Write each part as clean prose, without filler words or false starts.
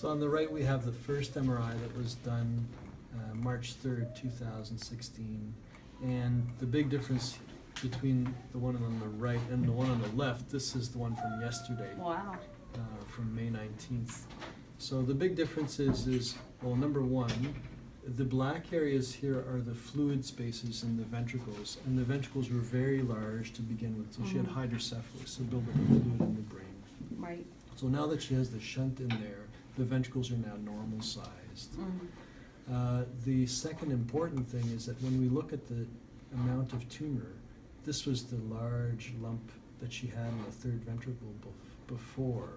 So on the right, we have the first MRI that was done March 3rd, 2016. And the big difference between the one on the right and the one on the left, this is the one from yesterday, Wow. from May 19th. So the big difference is, well, number one, the black areas here are the fluid spaces in the ventricles, and the ventricles were very large to begin with. So she had hydrocephalus, so buildup of fluid in the brain. Right. So now that she has the shunt in there, the ventricles are now normal sized. The second important thing is that when we look at the amount of tumor, this was the large lump that she had in the third ventricle before.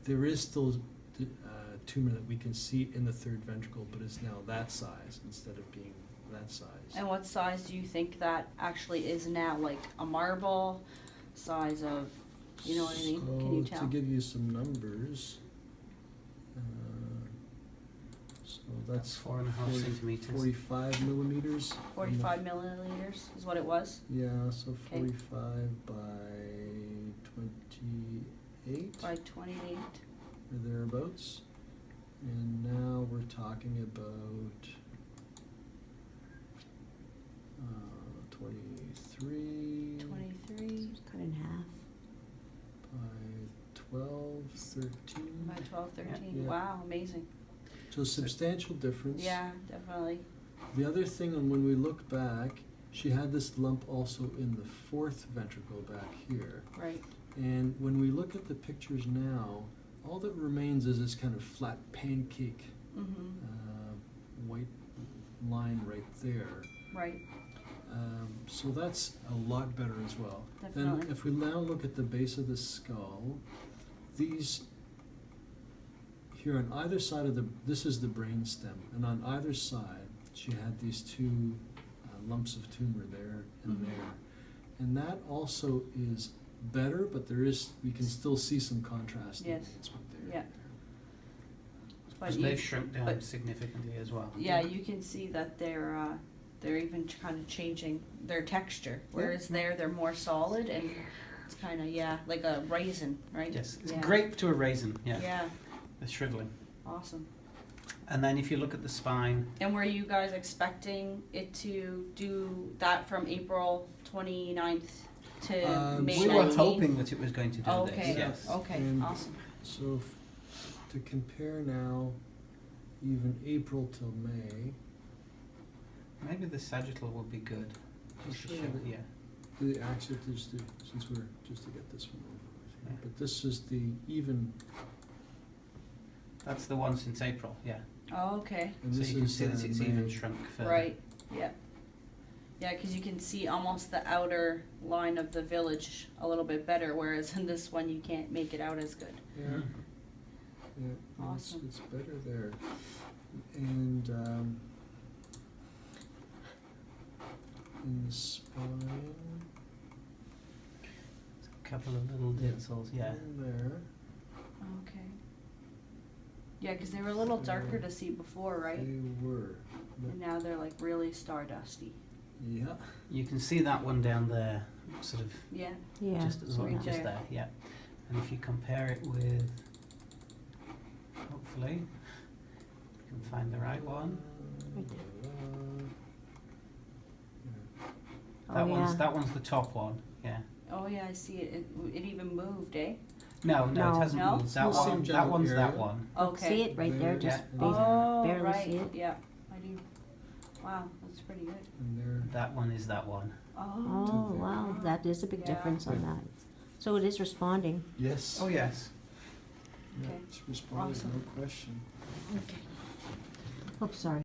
There is still tumor that we can see in the third ventricle, but it's now that size instead of being that size. And what size do you think that actually is now? Like a marble size of, you know what I mean? Can you So tell? to give you some numbers, so that's 4.5 centimeters. 45 millimeters. 45 milliliters is what it was? Yeah, so Okay. 45 by 28 By 28. or thereabouts. And now we're talking about 23 23 Cut in half. by 12, 13. by 12, 13. Yeah. Wow, amazing. So substantial difference. Yeah, definitely. The other thing, and when we look back, she had this lump also in the fourth ventricle back here. Right. And when we look at the pictures now, all that remains is this kind of flat pancake white line right there. Right. So that's a lot better as well. Definitely. Then if we now look at the base of the skull, these here on either side of this is the brain stem, and on either side she had these two lumps of tumor there and there. And that also is better, but we can still see some contrast. Yes. Yeah. But Because they've shrunk down but- significantly as well. yeah, you can see that they're even kind of changing their texture, whereas they're more solid and it's kind of like a raisin, right? Yes, it's Yeah. grape to a raisin, yeah. Yeah, The shriveling. awesome. And then if you look at the spine, And were you guys expecting it to do that from April 29th to May we 19th? were hoping that it was going to do Okay. this, yes. Okay, And awesome. So to compare now, even April till May, Maybe the sagittal would be good. Just to Sure. show, yeah. the actually since we're just to get this one over with here. Yeah. But this is the even, That's the one since April, yeah. Oh, okay. and So this you can is see that it's May. even shrunk further. Right, yeah. Yeah, because you can see almost the outer line of the village a little bit better, whereas in this one you can't make it out as good. Yeah, Mhm. yeah, no, Awesome. it's better there. And in the spine, A couple of little dentals, yeah. in there, Okay. Yeah, because they were a little darker to see before, right? they were. And now they're like really stardusty. Yeah. You can see that one down there, sort of Yeah. Yeah. just at the Right moment, just there. there, yeah. And if you compare it with, hopefully, you can find the right one. Right there. That Oh, one's yeah. that one's the top one, yeah. Oh yeah, I see it. It even moved, eh? No, No. it hasn't No? moved. Still That same one, that general one's that area. one. Okay. See it right there, There, just yeah. Oh, barely right. see it. Yeah, I do. Wow, that's pretty good. And there. That one is that one. Oh, wow, that is a big Yeah. difference on that. So it is responding. Yes. Oh yes. Yeah, Okay. it's responded, Awesome. no question. Okay. Oh, sorry.